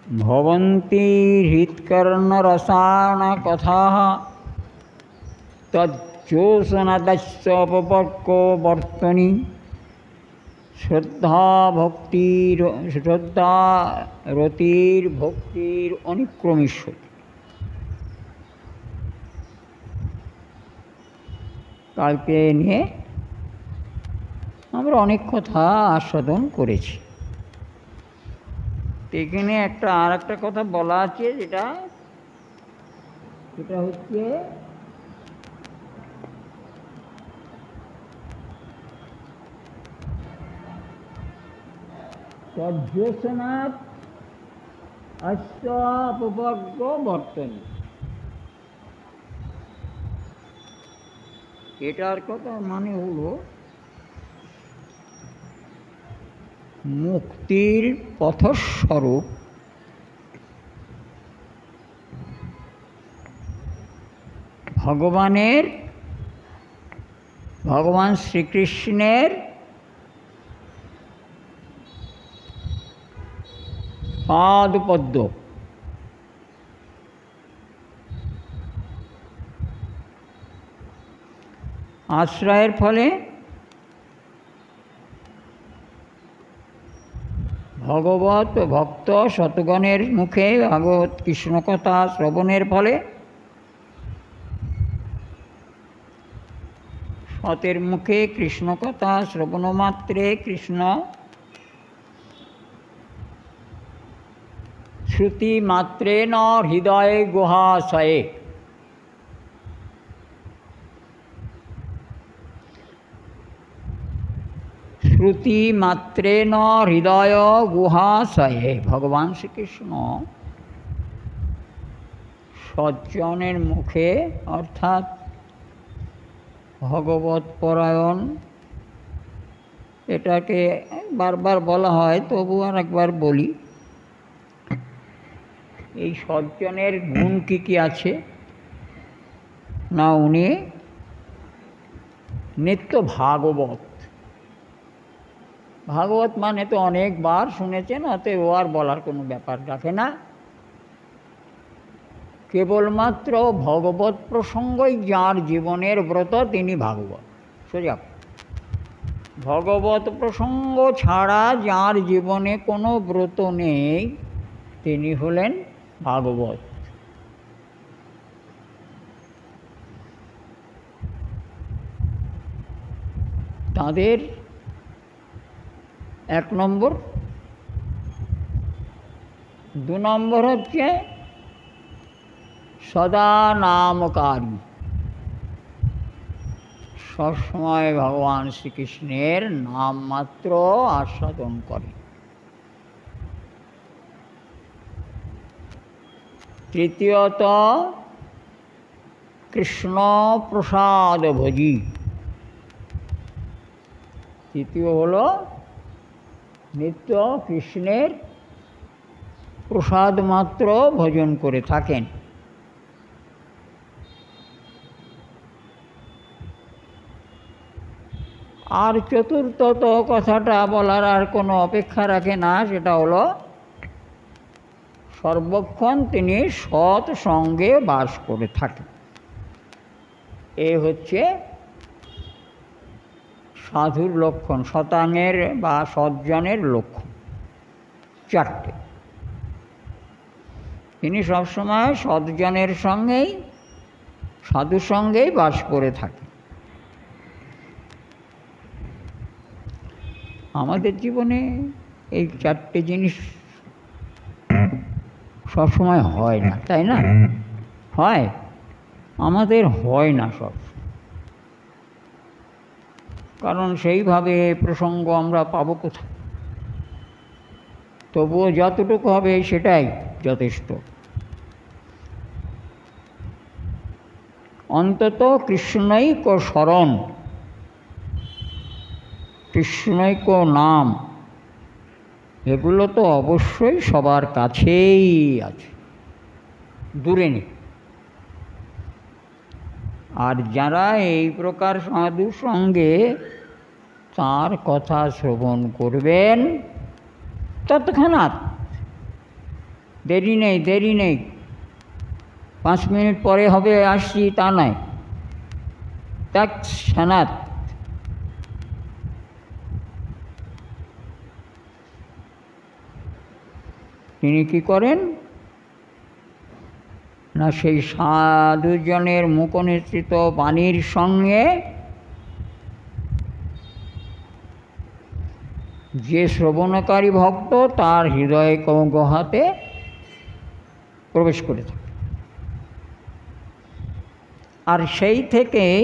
ভবন্তি হৃৎকর্ণরসায়নকথাঃ তজ্জোৎস্নাদস্যোপপর্কো বর্তনি শ্রদ্ধারতির অনুক্রমিষ্যতি। কালকে নিয়ে আমরা অনেক কথা আস্বাদন করেছি। এখানে আর একটা কথা বলা আছে, যেটা হচ্ছে তজ্জোৎস্নাৎ অপবর্গ বর্তনী। এটার কথা মানে হলো মুক্তির পথস্বরূপ ভগবান শ্রীকৃষ্ণের পাদপদ্ম, আশ্রয়ের ফলে ভগবত ভক্ত শতগণের মুখে ভাগবত কৃষ্ণকথা শ্রবণের ফলে সতের মুখে কৃষ্ণকথা শ্রবণমাত্রে কৃষ্ণ শ্রুতি মাত্রেণ হৃদয়ে গুহাশয়ে। শ্রুতি মাত্রেণ হৃদয় গুহাশয়ে ভগবান শ্রীকৃষ্ণ সজ্জনের মুখে, অর্থাৎ ভগবত পরায়ণ, এটাকে বারবার বলা হয়, তবু আর একবার বলি। এই সজ্জনের গুণ কী কী আছে না, উনি নিত্য ভাগবত মানে তো অনেকবার শুনেছেন, অতএব ও আর বলার কোনো ব্যাপার রাখে না। কেবলমাত্র ভগবত প্রসঙ্গই যার জীবনের ব্রত, তিনি ভাগবত। সোজা, ভগবত প্রসঙ্গ ছাড়া যার জীবনে কোনো ব্রত নেই, তিনি হলেন ভাগবত। তাদের 1 নম্বর। 2 নম্বর হচ্ছে সদা নামকারী, সবসময় ভগবান শ্রীকৃষ্ণের নাম মাত্র আস্বাদন করে। তৃতীয়ত কৃষ্ণ প্রসাদ ভোজী। তৃতীয় হল নিত্য কৃষ্ণের প্রসাদ মাত্র ভোজন করে থাকেন। আর চতুর্থত কথাটা বলার আর কোনো অপেক্ষা রাখে না, সেটা হলো সর্বক্ষণ তিনি সৎ সঙ্গে বাস করে থাকেন। এ হচ্ছে সাধুর লক্ষণ, শতাঙ্গের বা সজ্জনের লক্ষণ 4টে। তিনি সবসময় সজ্জনের সঙ্গেই, সাধুর সঙ্গেই বাস করে থাকেন। আমাদের জীবনে এই 4টে জিনিস সবসময় হয় না, তাই না? হয়, আমাদের হয় না সব, কারণ সেইভাবে প্রসঙ্গ আমরা পাবো কোথায়। তবুও যতটুকু হবে সেটাই যথেষ্ট। অন্তত কৃষ্ণৈক শরণ, কৃষ্ণৈক নাম, এগুলো তো অবশ্যই সবার কাছেই আছে, দূরে নেই। আর যারা এই প্রকার সাধুর সঙ্গে তার কথা শ্রবণ করবেন, তৎক্ষণাৎ দেরি নেই, 5 মিনিট পরে হবে, আসছি, তা নয়। তৎক্ষণাৎ তিনি কি করেন না, সেই সাধুজনের মুখনিসৃত বাণীর সঙ্গে যে শ্রবণকারী ভক্ত তার হৃদয় গুহাতে প্রবেশ করে থাকে। আর সেই থেকেই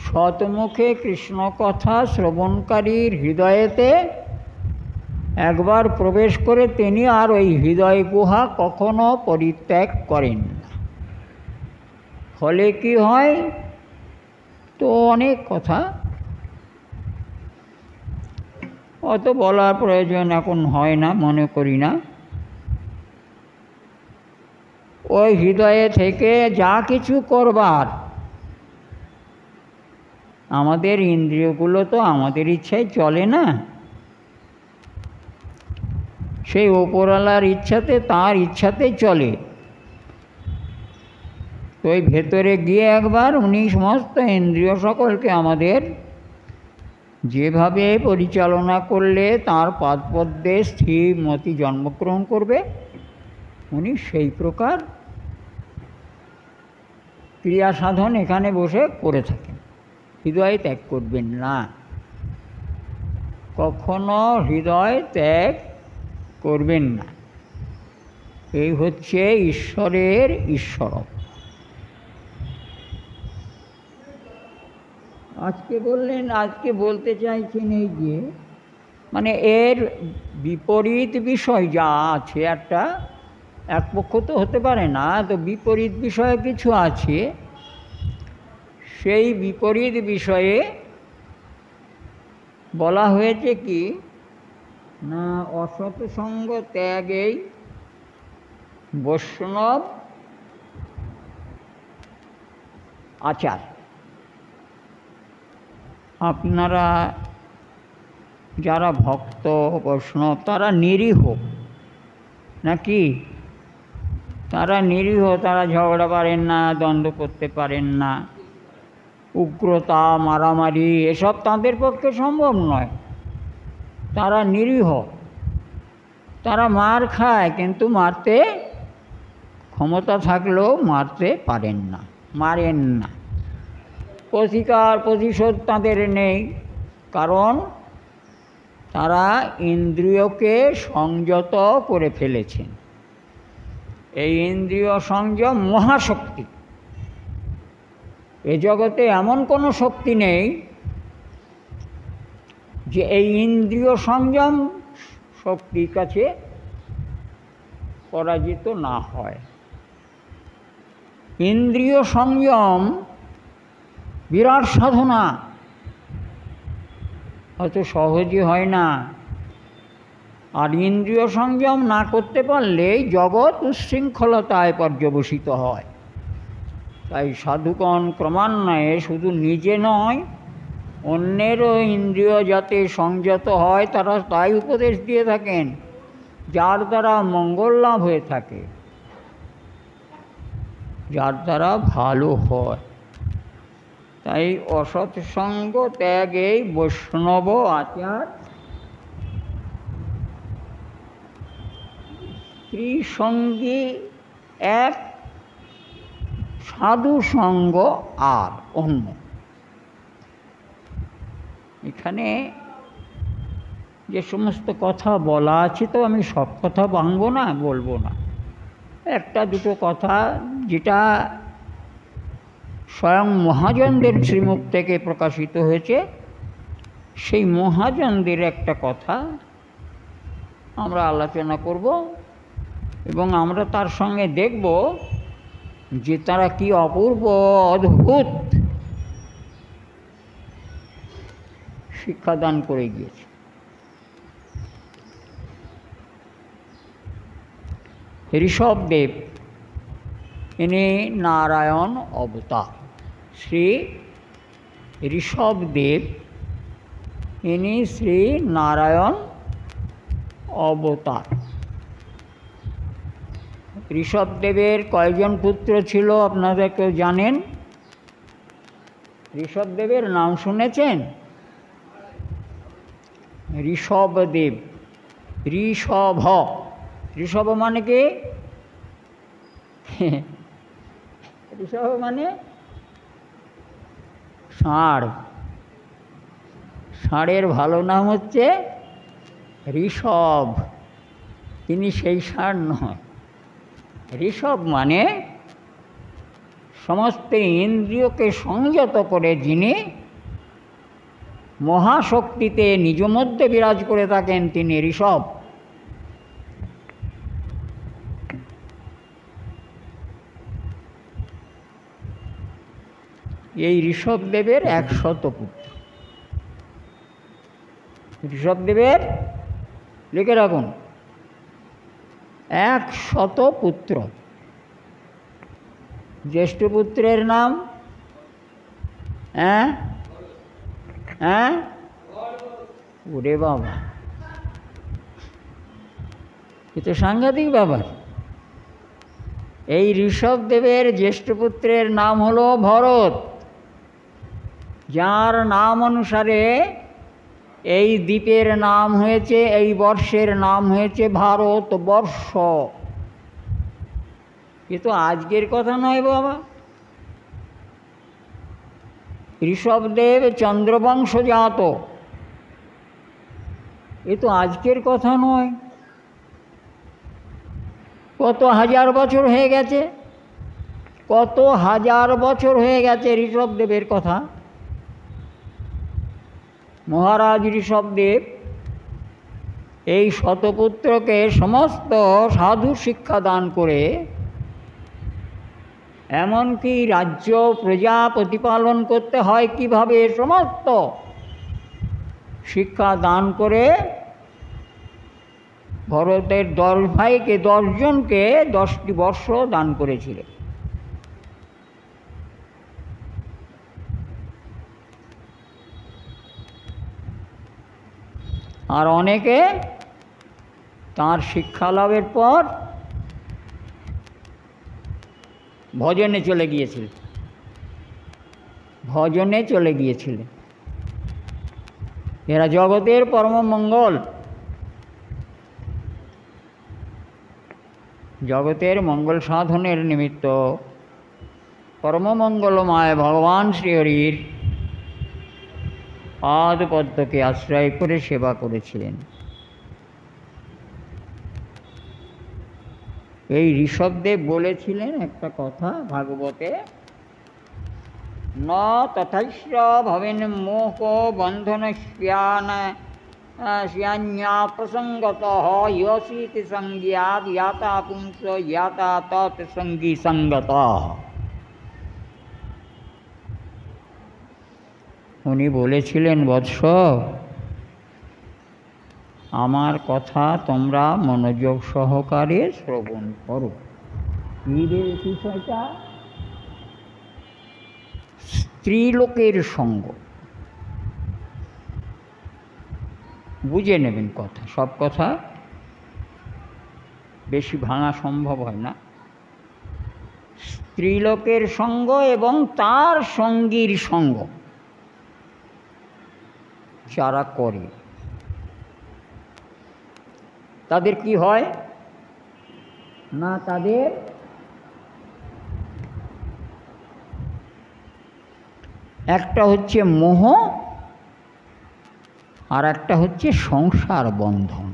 শতমুখে কৃষ্ণ কথা শ্রবণকারীর হৃদয়েতে একবার প্রবেশ করে তিনি আর ওই হৃদয় গুহা কখনো পরিত্যাগ করেন না। ফলে কি হয়, তো অনেক কথা, অত বলার প্রয়োজন এখন হয় না, মনে করি না। ওই হৃদয়ে থেকে যা কিছু করবার, আমাদের ইন্দ্রিয়গুলো তো আমাদের ইচ্ছায় চলে না, সেই ওপরওয়ালার ইচ্ছাতে, তার ইচ্ছাতেই চলে। তো ওই ভেতরে গিয়ে একবার উনি সমস্ত ইন্দ্রিয় সকলকে আমাদের যেভাবে পরিচালনা করলে তার পাদপদ্মে স্থির মতি জন্মগ্রহণ করবে, উনি সেই প্রকার ক্রিয়া সাধন এখানে বসে করে থাকেন। হৃদয় ত্যাগ করবেন না, কখনো হৃদয় ত্যাগ করবেন না। এই হচ্ছে ঈশ্বরের ঈশ্বরত্ব। আজকে বলতে চাইছেন এই যে, মানে এর বিপরীত বিষয় যা আছে, এক পক্ষ তো হতে পারে না, তো বিপরীত বিষয় কিছু আছে। সেই বিপরীত বিষয়ে বলা হয়েছে কি না, অসৎ সঙ্গ ত্যাগেই বৈষ্ণব আচার। আপনারা যারা ভক্ত বৈষ্ণব তারা নিরীহ নাকি? তারা নিরীহ, তারা ঝগড়া পারেন না, দ্বন্দ্ব করতে পারেন না, উগ্রতা, মারামারি এসব তাদের পক্ষে সম্ভব নয়। তারা নিরীহ, তারা মার খায়, কিন্তু মারতে ক্ষমতা থাকলেও মারতে পারেন না, মারেন না। প্রতিকার প্রতিশোধ তাদের নেই, কারণ তারা ইন্দ্রিয়কে সংযত করে ফেলেছেন। এই ইন্দ্রিয় সংযম মহাশক্তি। এ জগতে এমন কোনো শক্তি নেই যে এই ইন্দ্রিয় সংযম শক্তির কাছে পরাজিত না হয়। ইন্দ্রিয় সংযম বিরাট সাধনা, অত সহজে হয় না। আর ইন্দ্রিয় সংযম না করতে পারলে জগৎ উচ্ছৃঙ্খলতায় পর্যবসিত হয়। তাই সাধুগণ ক্রমান্বয়ে শুধু নিজে নয়, অন্যেরও ইন্দ্রিয় যাতে সংযত হয় তারা তাই উপদেশ দিয়ে থাকেন, যার দ্বারা মঙ্গল লাভ হয়ে থাকে, যার দ্বারা ভালো হয়। তাই অসৎ সঙ্গ ত্যাগেই বৈষ্ণব আচার, ত্রিসঙ্গী এক, সাধু সঙ্গ আর অন্য। এখানে যে সমস্ত কথা বলা আছে, তো আমি সব কথা ভাঙবো না, বলবো না। একটা দুটো কথা যেটা স্বয়ং মহাজনদের শ্রীমুখ থেকে প্রকাশিত হয়েছে, সেই মহাজনদের একটা কথা আমরা আলোচনা করব, এবং আমরা তার সঙ্গে দেখব যে তারা কি অপূর্ব অদ্ভুত শিক্ষাদান করে গিয়েছে। ঋষভদেব ইনি নারায়ণ অবতার। শ্রী ঋষভদেব ইনি শ্রী নারায়ণ অবতার। ঋষভদেবের কয়জন পুত্র ছিল আপনারা কেউ জানেন? ঋষভদেবের নাম শুনেছেন? ঋষভদেব, ঋষভ, ঋষভ মানে কি? ঋষভ মানে ষাঁড়। ষাঁড়ের ভালো নাম হচ্ছে ঋষভ। তিনি সেই ষাঁড় নয়। ঋষভ মানে সমস্ত ইন্দ্রিয়কে সংযত করে যিনি মহাশক্তিতে নিজ মধ্যে বিরাজ করে থাকেন, তিনি ঋষভ। এই ঋষভদেবের 100 পুত্র। ঋষভদেবের লিখে রাখুন 100 পুত্র। জ্যেষ্ঠ পুত্রের নাম ওরে বাবা, এ তো সাংঘাতিক ব্যাপার। এই ঋষভদেবের জ্যেষ্ঠ পুত্রের নাম হলো ভরত, যার নাম অনুসারে এই দ্বীপের নাম হয়েছে, এই বর্ষের নাম হয়েছে ভারতবর্ষ। এ তো আজকের কথা নয় বাবা। ঋষভদেব চন্দ্রবংশজাত, এ তো আজকের কথা নয়। কত হাজার বছর হয়ে গেছে, কত হাজার বছর হয়ে গেছে ঋষভদেবের কথা। মহারাজ ঋষভদেব এই শতপুত্রকে সমস্ত সাধু শিক্ষা দান করে, এমনকি রাজ্য প্রজা প্রতিপালন করতে হয় কিভাবে, সমস্ত শিক্ষা দান করে ভরতের 10 ভাইকে, 10 জনকে 10টি বর্ষ দান করেছিলেন। আর অনেকে তাঁর শিক্ষা লাভের পর ভজনে চলে গিয়েছিলেন, ভজনে চলে গিয়েছিলেন। এরা জগতের পরম মঙ্গল, জগতের মঙ্গল সাধনের নিমিত্ত পরমমঙ্গলময় ভগবান শ্রীহরির পাদপদ্মকে আশ্রয় করে সেবা করেছিলেন। এই ঋষভদেব বলেছিলেন একটা কথা ভাগবতে, ন তথৈশ্র ভবেন মোহ বন্ধন শ্যান্যা প্রসঙ্গত ইয়সীতি সঙ্গিয়াদ ইয়াতা পুংস ইয়াতা তৎ সঙ্গী সঙ্গত। উনি বলেছিলেন, বৎস, আমার কথা তোমরা মনোযোগ সহকারে শ্রবণ করো। কি বিষয়টা? স্ত্রীলোকের সঙ্গ। বুঝে নেবেন কথা, সব কথা বেশি ভাঙা সম্ভব হয় না। স্ত্রীলোকের সঙ্গ এবং তার সঙ্গীর সঙ্গ যারা করে, তাদের কি হয় না, তাদের একটা হচ্ছে মোহ আর একটা হচ্ছে সংসার বন্ধন।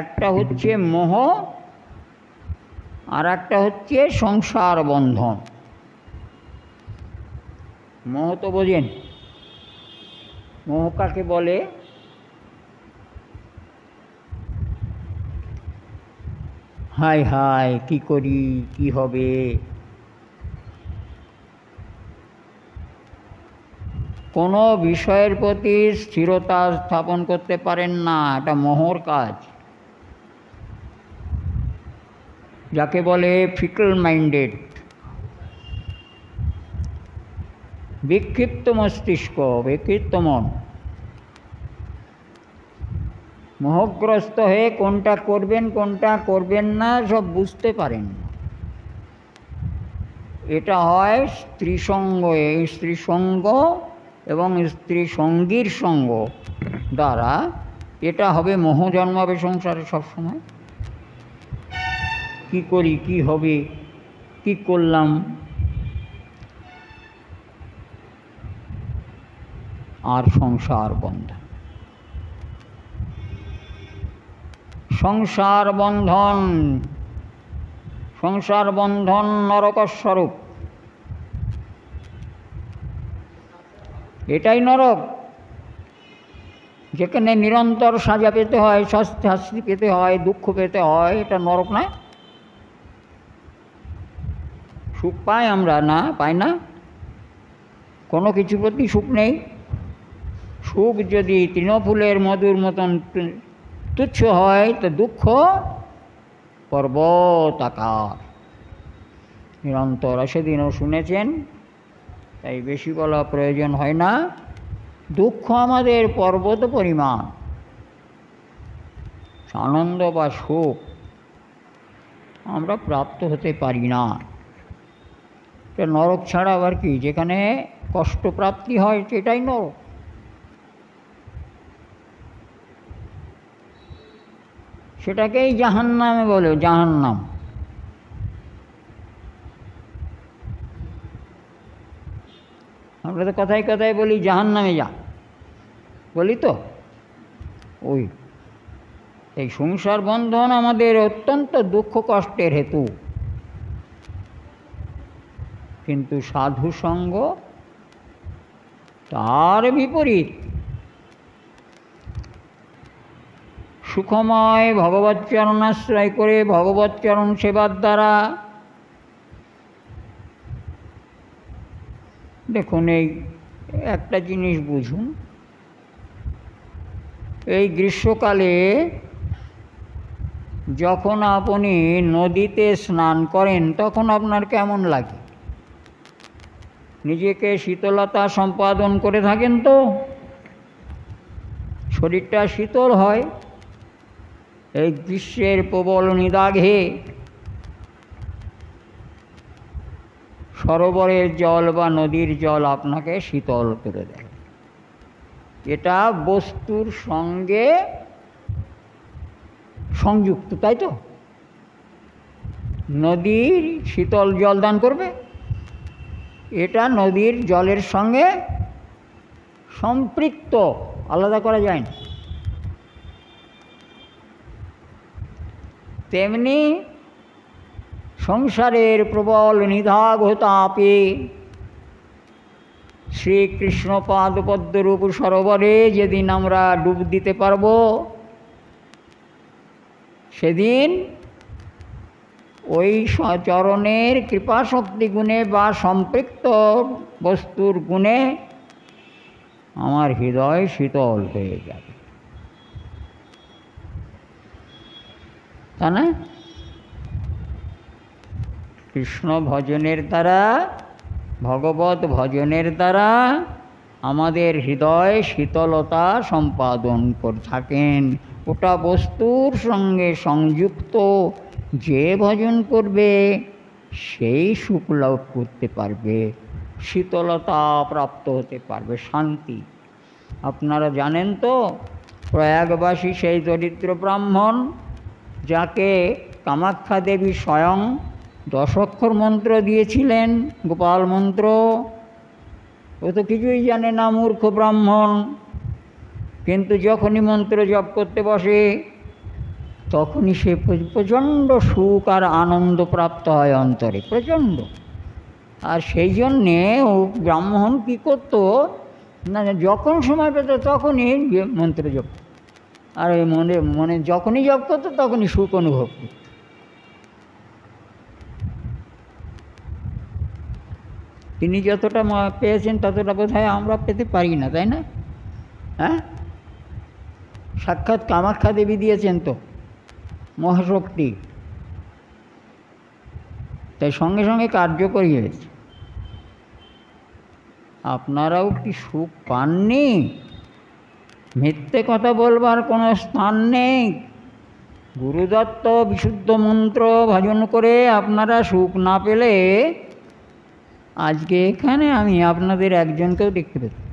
একটা হচ্ছে মোহ আর একটা হচ্ছে সংসার বন্ধন। মোহ তো বোঝেন, মোহ কাকে বলে? হায় হায় কি করি, কি হবে, কোনো বিষয়ের প্রতি স্থিরতা স্থাপন করতে পারেন না, এটা মোহর কাজ। যাকে বলে ফিকল মাইন্ডেড, বিক্ষিপ্ত মস্তিষ্ক, বিক্ষিপ্ত মন। মোহগ্রস্ত হয়ে কোনটা করবেন কোনটা করবেন না সব বুঝতে পারেন না। এটা হয় স্ত্রী সঙ্গ, এই স্ত্রী সঙ্গ এবং স্ত্রী সঙ্গীর সঙ্গ দ্বারা এটা হবে, মোহ জন্মাবে সংসারে সবসময়। কি করি, কি হবে, কি করলাম, আর সংসার বন্ধন। সংসার বন্ধন, সংসার বন্ধন নরকস্বরূপ। এটাই নরক, যেখানে নিরন্তর সাজা পেতে হয়, শাস্তি পেতে হয়, দুঃখ পেতে হয়। এটা নরক নয়? সুখ পাই আমরা? না, পাই না। কোনো কিছু প্রতি সুখ নেই। সুখ যদি তৃণফুলের মধুর মতন তুচ্ছ হয় তো দুঃখ পর্বত আকার নিরন্তর। সেদিনও শুনেছেন, তাই বেশি বলা প্রয়োজন হয় না। দুঃখ আমাদের পর্বত পরিমাণ, আনন্দ বা সুখ আমরা প্রাপ্ত হতে পারি না। এটা নরক ছাড়া আবার কি? যেখানে কষ্ট প্রাপ্তি হয় সেটাই নরক। সেটাকেই জাহান্নামে বলে, জাহান্নাম। আমরা তো কথায় কথায় বলি জাহান্নামে যা, বলি তো। ওই এই সংসার বন্ধন আমাদের অত্যন্ত দুঃখ কষ্টের হেতু, কিন্তু সাধু সঙ্গ তার বিপরীত। সুখময় ভগবৎচরণাশ্রয় করে ভগবৎচরণ সেবার দ্বারা, দেখুন এই একটা জিনিস বুঝুন, এই গ্রীষ্মকালে যখন আপনি নদীতে স্নান করেন তখন আপনার কেমন লাগে? নিজেকে শীতলতা সম্পাদন করে থাকেন তো, শরীরটা শীতল হয়। এই গ্রীষ্মের প্রবল নিদাঘে সরোবরের জল বা নদীর জল আপনাকে শীতল করে দেয়। এটা বস্তুর সঙ্গে সংযুক্ত, তাই তো? নদীর শীতল জল দান করবে, এটা নদীর জলের সঙ্গে সম্পৃক্ত, আলাদা করা যায় না। তেমনি সংসারের প্রবল নিদাঘ তাপে শ্রীকৃষ্ণ পাদপদ্মরূপ সরোবরে যেদিন আমরা ডুব দিতে পারব, সেদিন ওই চরণের কৃপাশক্তি গুণে বা সম্পৃক্ত বস্তুর গুণে আমার হৃদয় শীতল হয়ে যাবে, তা না? কৃষ্ণ ভজনের দ্বারা, ভগবত ভজনের দ্বারা আমাদের হৃদয় শীতলতা সম্পাদন করে থাকেন। ওটা বস্তুর সঙ্গে সংযুক্ত, যে ভজন করবে সেই সুখ লাভ করতে পারবে, শীতলতা প্রাপ্ত হতে পারবে, শান্তি। আপনারা জানেন তো, প্রয়াগবাসী সেই দরিদ্র ব্রাহ্মণ যাকে কামাখ্যা দেবী স্বয়ং 10 অক্ষর মন্ত্র দিয়েছিলেন, গোপাল মন্ত্র। ও তো কিছুই জানে না, মূর্খ ব্রাহ্মণ। কিন্তু যখনই মন্ত্র জপ করতে বসে তখনই সে প্রচণ্ড সুখ আর আনন্দ প্রাপ্ত হয় অন্তরে, প্রচণ্ড। আর সেই জন্যে ও ব্রাহ্মণ কী করতো না, যখন সময় পেত তখনই মন্ত্র জপ, আর এই মনে মনে যখনই জপ করতো তখনই সুখ অনুভব করত। তিনি যতটা পেয়েছেন ততটা বোধহয় আমরা পেতে পারি না, তাই না? হ্যাঁ, সাক্ষাৎ কামাখ্যা দেবী দিয়েছেন তো মহাশক্তি, তাই সঙ্গে সঙ্গে কার্যকরী হয়েছে। আপনারাও কি সুখ পাননি? মিথ্যে কথা বলবার কোনো স্থান নেই। গুরুদত্ত বিশুদ্ধ মন্ত্র ভজন করে আপনারা সুখ না পেলে আজকে এখানে আমি আপনাদের একজনকেও দেখতে পেতাম।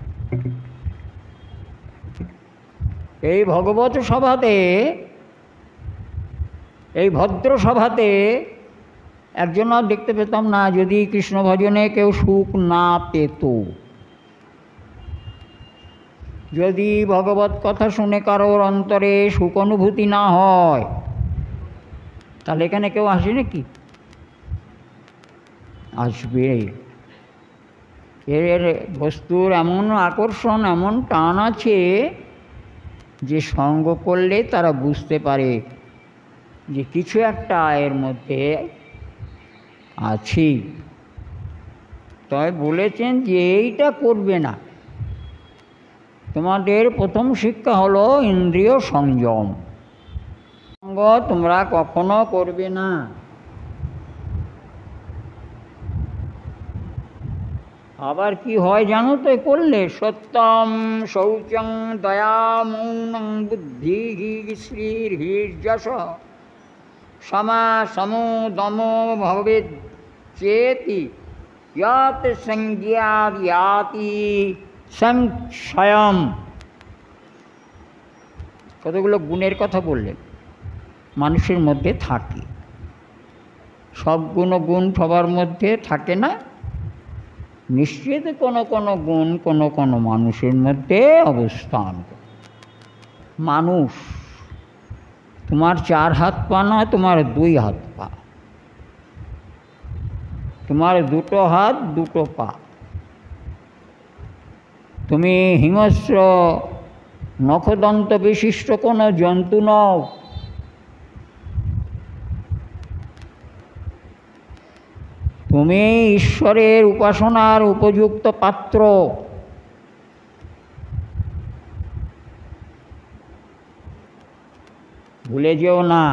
এই ভগবত সভাতে, এই ভদ্র সভাতে একজনও দেখতে পেতাম না যদি কৃষ্ণ ভজনে কেউ সুখ না পেত। যদি ভগবত কথা শুনে কারোর অন্তরে সুখ অনুভূতি না হয় তাহলে এখানে কেউ আসে নাকি? আসবে। এর বস্তুর এমন আকর্ষণ, এমন টান আছে যে সঙ্গ করলে তারা বুঝতে পারে যে কিছু একটা এর মধ্যে আছে। তাই বলেছেন যে এইটা করবে না। তোমাদের প্রথম শিক্ষা হলো ইন্দ্রিয় সংযম। সঙ্গ তোমরা কখনো করবে না। আবার কি হয় জানো তো করলে? সত্যম শৌচং দয়া মৌনং বুদ্ধি শ্রীর্হির্যশ সমা সমো দম ভবেদ চেতি ইয়াত সংজ্ঞাত ইয়াতি সংশয়ম। কতগুলো গুণের কথা বললেন মানুষের মধ্যে থাকে। সব গুণ সবার মধ্যে থাকে না, নিশ্চিত কোনো কোনো গুণ কোনো কোনো মানুষের মধ্যে অবস্থান করে। মানুষ, তোমার 4 হাত পা না, তোমার 2 হাত পা, তোমার 2 হাত 2 পা। তুমি হিংস্র নখদন্ত বিশিষ্ট কোনো জন্তু নও। তুমি ঈশ্বরের উপাসনার উপযুক্ত পাত্র। ভুলে যেও না,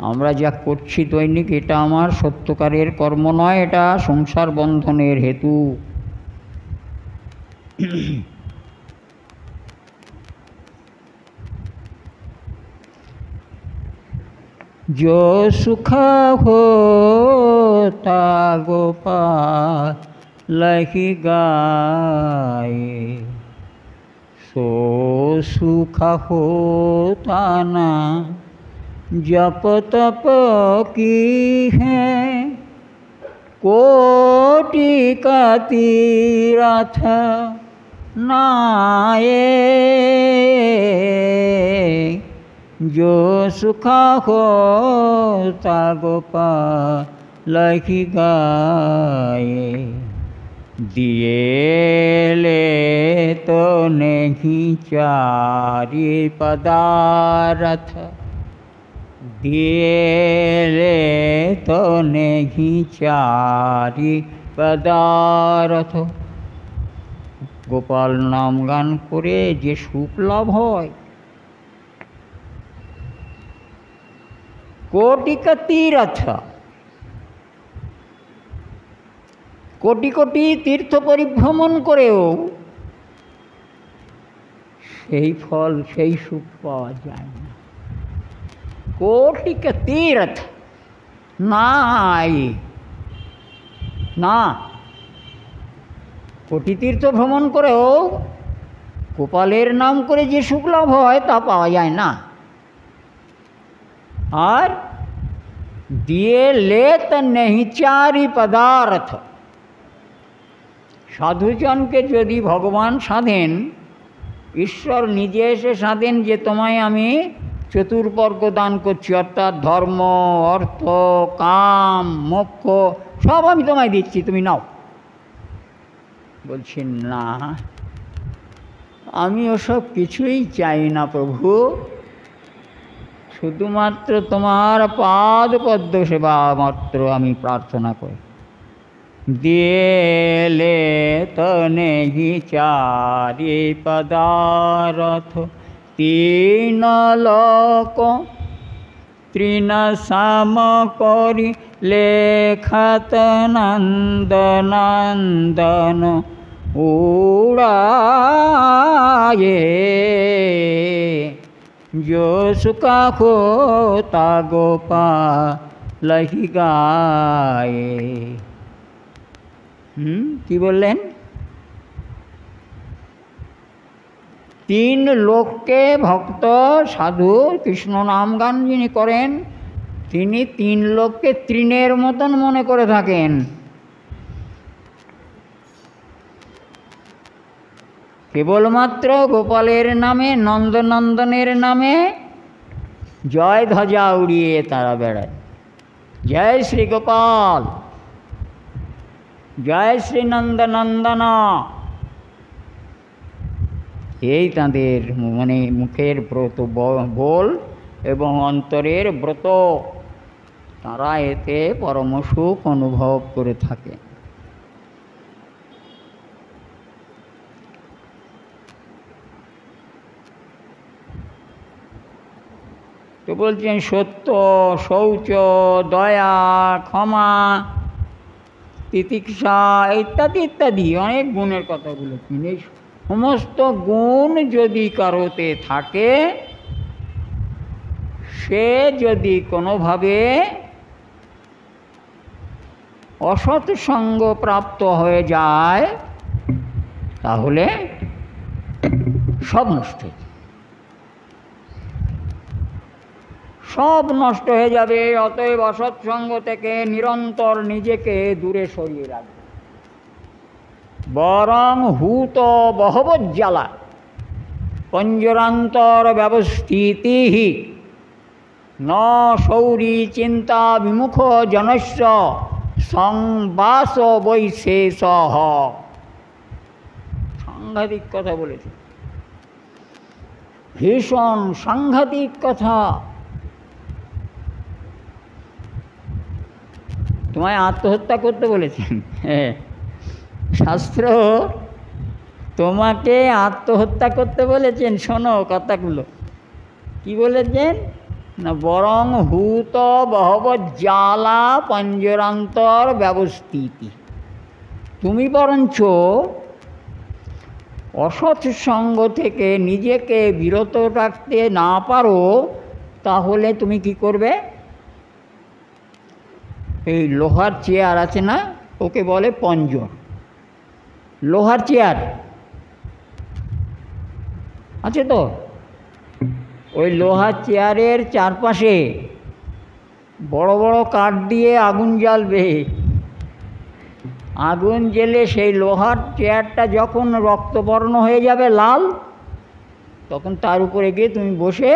আমরা যা করছি দৈনিক এটা আমার সত্যকারের কর্ম নয়, এটা সংসার বন্ধনের হেতু। जो सुख होता गोपाल ही गाए, सो सुख होता ना जप तप की है, कोटि का तीर्थ नाए, जो सुख होता गोपाल ही गाए, दिए ले तो नहीं 4 पदार्थ, दिए ले तो नहीं 4 पदार्थ। गोपाल नाम गान करे जे सुख लाभ হয়, कोटि का तीर्थ, कोटि कोटि तीर्थ परिभ्रमण करेও সেই ফল সেই সুখ পাওয়া যায় না। कोटि का तीर्थ নাই না, কোটি তীর্থ ভ্রমণ করেও গোপালের নাম করে যে সুখ লাভ হয় তা পাওয়া যায় না। আর দিয়ে लेत नहीं 4 पदार्थ। সাধুজনকে যদি ভগবান সাধেন, ঈশ্বর নিজে এসে সাধেন যে তোমায় আমি চতুর্বর্গ দান করছি, অর্থাৎ ধর্ম, অর্থ, কাম, মোক্ষ সব আমি তোমায় দিচ্ছি, তুমি নাও। বলছি না, আমি ওসব কিছুই চাই না প্রভু, শুধুমাত্র তোমার পাদ পদ্ম সেবা মাত্র আমি প্রার্থনা করি। দিলে তো নেহি 4 পদার্থ, 3 লোক তৃণ সাম করি লেখাত নন্দ নন্দন, उड़ाए जो सुखा खोता गोपाल ही गाए। কি বললেন? तीन लोकके भक्त साधु कृष्ण नाम गान जिनि करें तिनि तीन लोकके तृणेर मतन मने करे थाकेन। केवलमात्र गोपालेर नामे नंदनंदनेर नामे जय ध्वजा उड़िए तारा बेड़ाय। जय श्री गोपाल, जय श्री नंदनंदन, এই তাঁদের মানে মুখের ব্রত বল এবং অন্তরের ব্রত, তারা এতে পরম সুখ অনুভব করে থাকে। তো বলছেন সত্য, শৌচ, দয়া, ক্ষমা, তিতিক্ষা ইত্যাদি ইত্যাদি অনেক গুণের কথা বলেছেন। এই সমস্ত গুণ যদি কারোতে থাকে, সে যদি কোনোভাবে অসৎ সঙ্গ প্রাপ্ত হয়ে যায় তাহলে সব নষ্ট হয়ে যাবে, সব নষ্ট হয়ে যাবে। অতএব অসৎ সঙ্গ থেকে নিরন্তর নিজেকে দূরে সরিয়ে রাখবে। বরং হুত বহবজ্জালা পঞ্জরান্তর ব্যবস্থিতি ন শৌরী চিন্তা বিমুখ জনস্য সংবাস বৈশেষ। সাংঘাতিক কথা বলেছে, ভীষণ সাংঘাতিক কথা। তোমায় আত্মহত্যা করতে বলেছেন? হ্যাঁ, শাস্ত্র তোমাকে আত্মহত্যা করতে বলেছেন। শোনো কথাগুলো কি বলেছেন না, বরং হুত বহবজ্জালা পঞ্জরান্তর ব্যবস্থিতি। তুমি বরঞ্চ অসৎ সঙ্গ থেকে নিজেকে বিরত রাখতে না পারো, তাহলে তুমি কি করবে? এই লোহার চেয়ার আছে না, ওকে বলে পঞ্জর। লোহার চেয়ার আছে তো, ওই লোহার চেয়ারের চারপাশে বড় বড় কাঠ দিয়ে আগুন জ্বালবে। আগুন জ্বেলে সেই লোহার চেয়ারটা যখন রক্তবর্ণ হয়ে যাবে, লাল, তখন তার উপরে গিয়ে তুমি বসে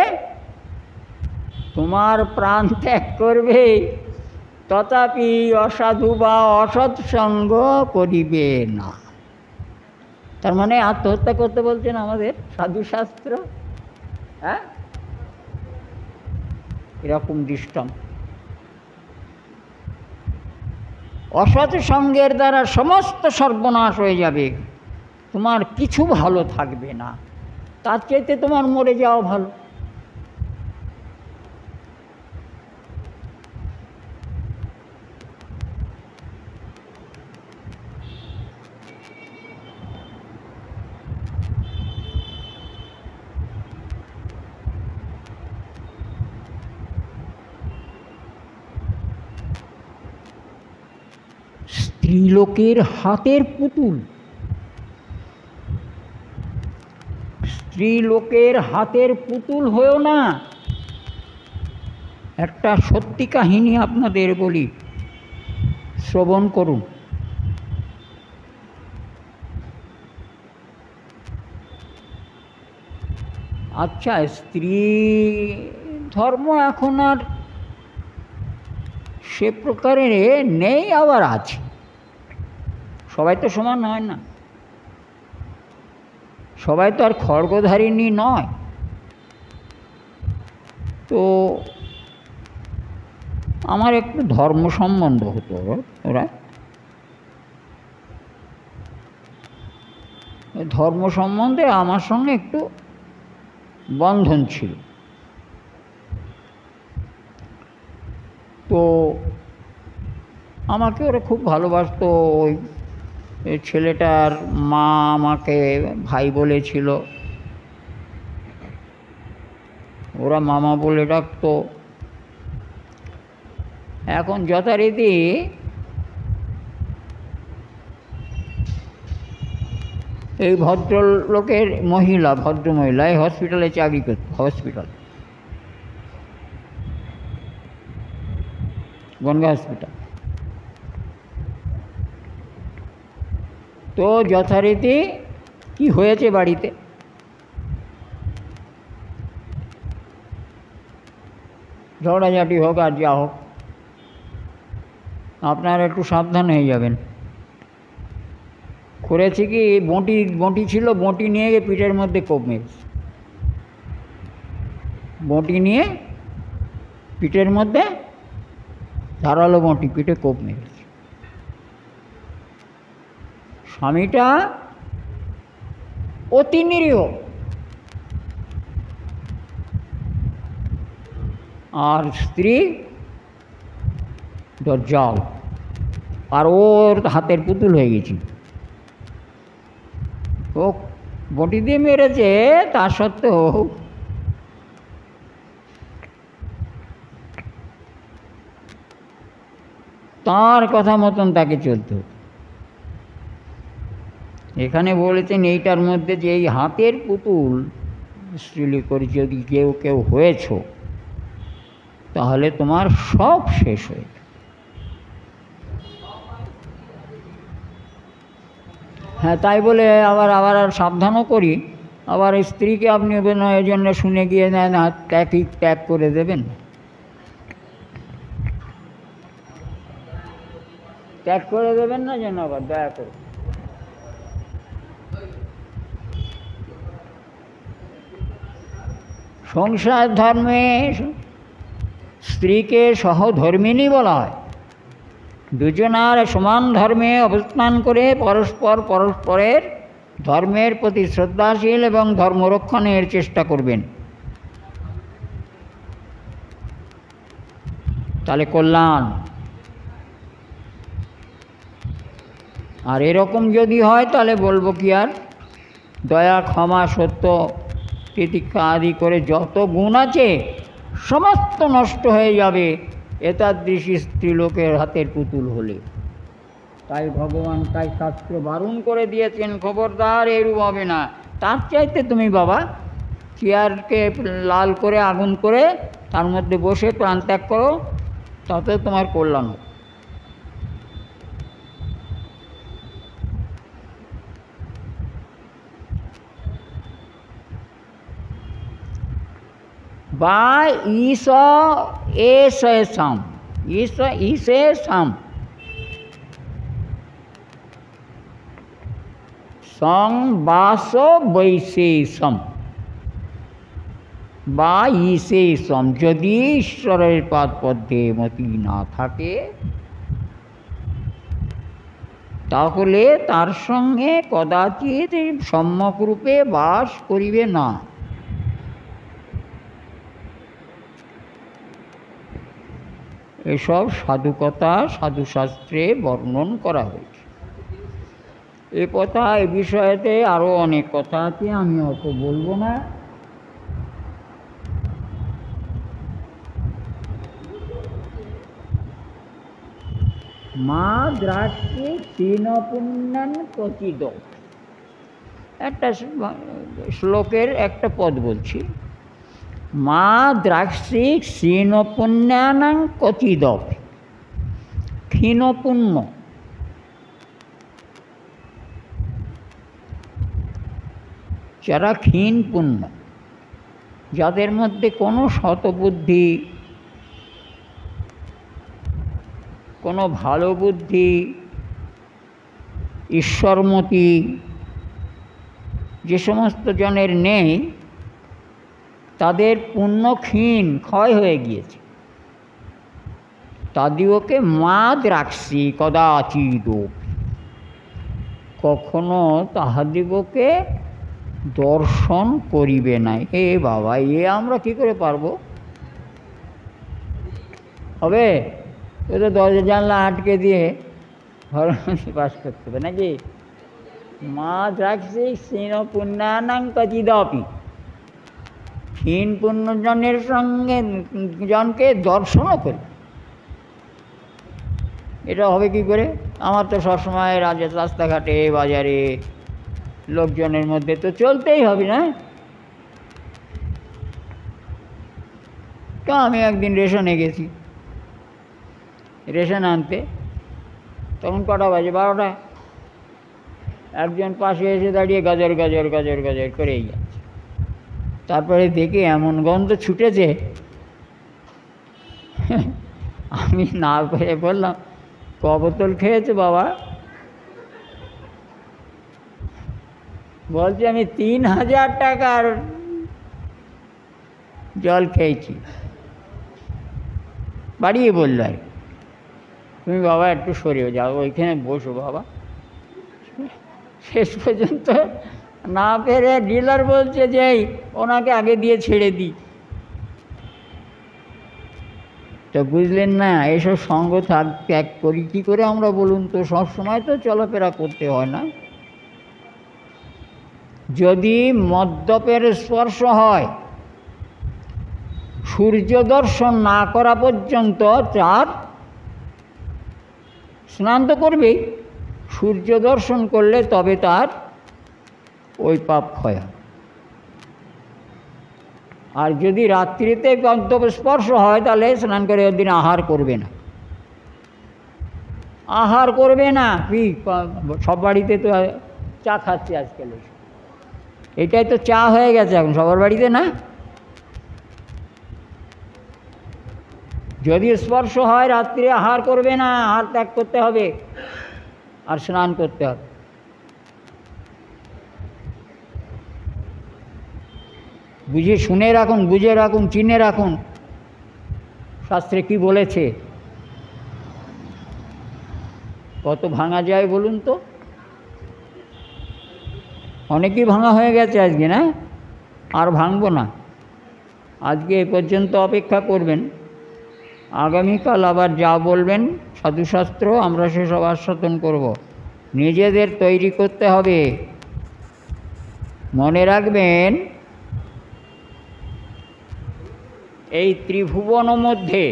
তোমার প্রাণ ত্যাগ করবে, তথাপি অসাধু বা অসৎ সঙ্গ করিবে না। তার মানে আত্মহত্যা করতে বলছেন আমাদের সাধুশাস্ত্র। হ্যাঁ, এরকম দৃষ্টান্ত। অসৎ সঙ্গের দ্বারা সমস্ত সর্বনাশ হয়ে যাবে, তোমার কিছু ভালো থাকবে না, তার চাইতে তোমার মরে যাওয়া ভালো। স্ত্রীলোকের হাতের পুতুল, স্ত্রীলোকের হাতের পুতুল হয়েও না। একটা সত্যি কাহিনী আপনাদের বলি, শ্রবণ করুন। আচ্ছা, স্ত্রী ধর্ম এখন আর সে প্রকারের নেই, আবার আছে। সবাই তো সমান হয় না, সবাই তো আর খড়গধারিণী নয়। তো আমার একটু ধর্ম সম্বন্ধ হতো, ওরা ধর্ম সম্বন্ধে আমার সঙ্গে একটু বন্ধন ছিল। তো আমাকে ওরা খুব ভালোবাসতো। ওই এই ছেলেটার মা আমাকে ভাই বলেছিল, ওরা মামা বলে ডাকতো। এখন যথারীতি এই ভদ্রলোকের মহিলা, ভদ্রমহিলা এই হসপিটালে চাকরি করত, হসপিটাল, গঙ্গা হসপিটাল। তো যথারীতি কি হয়েছে বাড়িতে, ঝগড়াঝাটি হোক আর যা হোক, আপনারা একটু সাবধান হয়ে যাবেন। করেছি কি, বঁটি ছিল, বঁটি নিয়ে গিয়ে পিঠের মধ্যে কোপ মেরেছে, বঁটি নিয়ে পিঠের মধ্যে, ধারালো বঁটি, পিঠে কোপ মেরেছে। স্বামীটা অতি নিরীহ, আর স্ত্রী দজ্জাল, আর ওর হাতের পুতুল হয়ে গেছি। ও বঁটি দিয়ে মেরেছে, তা সত্ত্বেও তার কথা মতন তাকে চলতে হতো। এখানে বলেছেন এইটার মধ্যে যে এই হাতের পুতুল স্ত্রী করে যদি কেউ হয়েছ, তাহলে তোমার সব শেষ হয়ে যাবে। হ্যাঁ, তাই বলে আবার আর সাবধানও করি। আবার স্ত্রীকে আপনি এই জন্য শুনে গিয়ে নেন ত্যাগ করে দেবেন, ত্যাগ করে দেবেন না যেন আবার, দয়া করে। সংসার ধর্মে স্ত্রীকে সহধর্মিণী বলা হয়। দুজনার সমান ধর্মে অবস্থান করে পরস্পরের ধর্মের প্রতি শ্রদ্ধাশীল এবং ধর্মরক্ষণের চেষ্টা করবেন, তাহলে কল্যাণ। আর এরকম যদি হয় তাহলে বলবো কি আর, দয়া, ক্ষমা, সত্য, তিতিক্ষা আদি করে যত গুণ আছে সমস্ত নষ্ট হয়ে যাবে এতাদৃশী স্ত্রীলোকের হাতের পুতুল হলে। তাই ভগবান, তাই শাস্ত্র বারণ করে দিয়েছেন, খবরদার এরূপ হবে না। তার চাইতে তুমি বাবা চেয়ারকে লাল করে আগুন করে তার মধ্যে বসে প্রাণত্যাগ করো, তাতে তোমার কল্যাণ হবে। বা ঈশ এষাম, ঈশেষাম সংবাস বৈশেষম, বা ঈশেষম, যদি ঈশ্বরের পাদপদ্মে মতি না থাকে তাহলে তার সঙ্গে কদাচিৎ সম্যকরূপে বাস করিবে না। এসব সাধুকথা সাধুশাস্ত্রে বর্ণন করা হয়েছে। এ কথা, এ বিষয়েতে আরও অনেক কথা আছে, আমি অত বলবো না। মা দ্রাক্ষে ক্ষীণপুণ্যান ক্বচিদ, একটা শ্লোকের একটা পদ বলছি। মা দ্রাক্ষে ক্ষীণপুণ্যানাং ক্বচিদ, ক্ষীণপুণ্য যারা ক্ষীণ পুণ্য, যাদের মধ্যে কোনো শতবুদ্ধি, কোনো ভালো বুদ্ধি, ঈশ্বরমতি যে সমস্ত জনের নেই, তাদের পুণ্য ক্ষীণ, ক্ষয় হয়ে গিয়েছে, তাদিওকে মা দ্রাক্ষি কদাচিৎ, কখনো তাহাদিগকে দর্শন করিবে না। এ বাবা, আমরা কি করে পারবো? হবে? এ তো দরজা জানলা আটকে দিয়ে হরমোনি পাস করতে হবে নাকি? মা রাখছি ক্ষীণ পুণ্যানাং কচিদপি, ক্ষীণ পুণ্যজনের সঙ্গে জনকে দর্শনও করি। এটা হবে কি করে? আমার তো সবসময় রাস্তাঘাটে বাজারে লোকজনের মধ্যে তো চলতেই হবে না? তো আমি একদিন রেশনে গেছি, রেশন আনতে। তখন কটা বাজে? 12টা। একজন পাশে এসে দাঁড়িয়ে গাজর গাজর গাজর গাজর করেই যাচ্ছে। তারপরে দেখে এমন গন্ধ ছুটেছে, আমি না পেরে বললাম, ক বোতল খেয়েছে বাবা? বলছে আমি 3000 টাকার জল খেয়েছি। বাড়িয়ে বলল আর তুমি বাবা একটু সরিয়ে যাও, ওইখানে বসো বাবা। শেষ পর্যন্ত না পেরে ডিলার বলছে যে ওনাকে আগে দিয়ে ছেড়ে দিই। তো বুঝলেন না, এসব সঙ্গ ত্যাগ করি কী করে আমরা বলুন তো? সবসময় তো চলাফেরা করতে হয় না। যদি মদ্যপের স্পর্শ হয়, সূর্য দর্শন না করা পর্যন্ত তার স্নান তো করবেই। সূর্য দর্শন করলে তবে তার ওই পাপ ক্ষয় হয়। আর যদি রাত্রিতে গন্তব্য স্পর্শ হয় তাহলে স্নান করে ওই দিন আহার করবে না, আহার করবে না। সব বাড়িতে তো চা খাচ্ছে আজকাল, এটাই তো চা হয়ে গেছে এখন সবার বাড়িতে না? যদি স্পর্শ হয় রাত্রে আহার করবে না, আহার ত্যাগ করতে হবে আর স্নান করতে হবে। বুঝে শুনে রাখুন, বুঝে রাখুন, চিনে রাখুন শাস্ত্রে কি বলেছে। কত ভাঙা যায় বলুন তো? অনেকই ভাঙা হয়ে গেছে আজকে, না? আর ভাঙবো না। আজকে এ পর্যন্ত অপেক্ষা করবেন, আগামীকাল আবার যা বলবেন সাধুশাস্ত্র আমরা সেসব আস্বাদন করব। নিজেদের তৈরি করতে হবে। মনে রাখবেন, এই ত্রিভুবন মধ্যে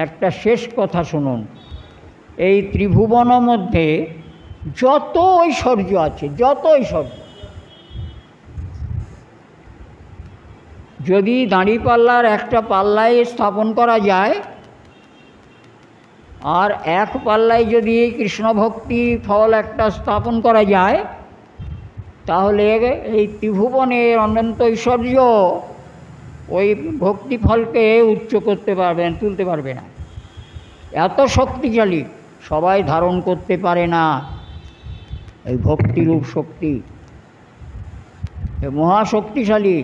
একটা শেষ কথা শুনুন। এই ত্রিভুবন মধ্যে যত ঐশ্বর্য আছে, যত ঐশ্বর্য, যদি দাঁড়িপাল্লার একটা পাল্লায় স্থাপন করা যায় আর এক পাল্লায় যদি কৃষ্ণ ভক্তি ফল একটা স্থাপন করা যায়, তাহলে এই ত্রিভুবনের অনন্ত ঐশ্বর্য ওই ভক্তি ফলকে উচ্চ করতে পারবেন, তুলতে পারবে না। এত শক্তিশালী, সবাই ধারণ করতে পারে না এই ভক্তিরূপ শক্তি, মহাশক্তিশালী।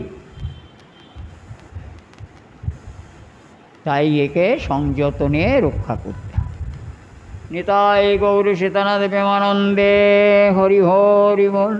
তাই একে সংযতনে রক্ষা করতে হবে। নিতাই গৌর সীতানাথ প্রেমানন্দে হরি হরি বল।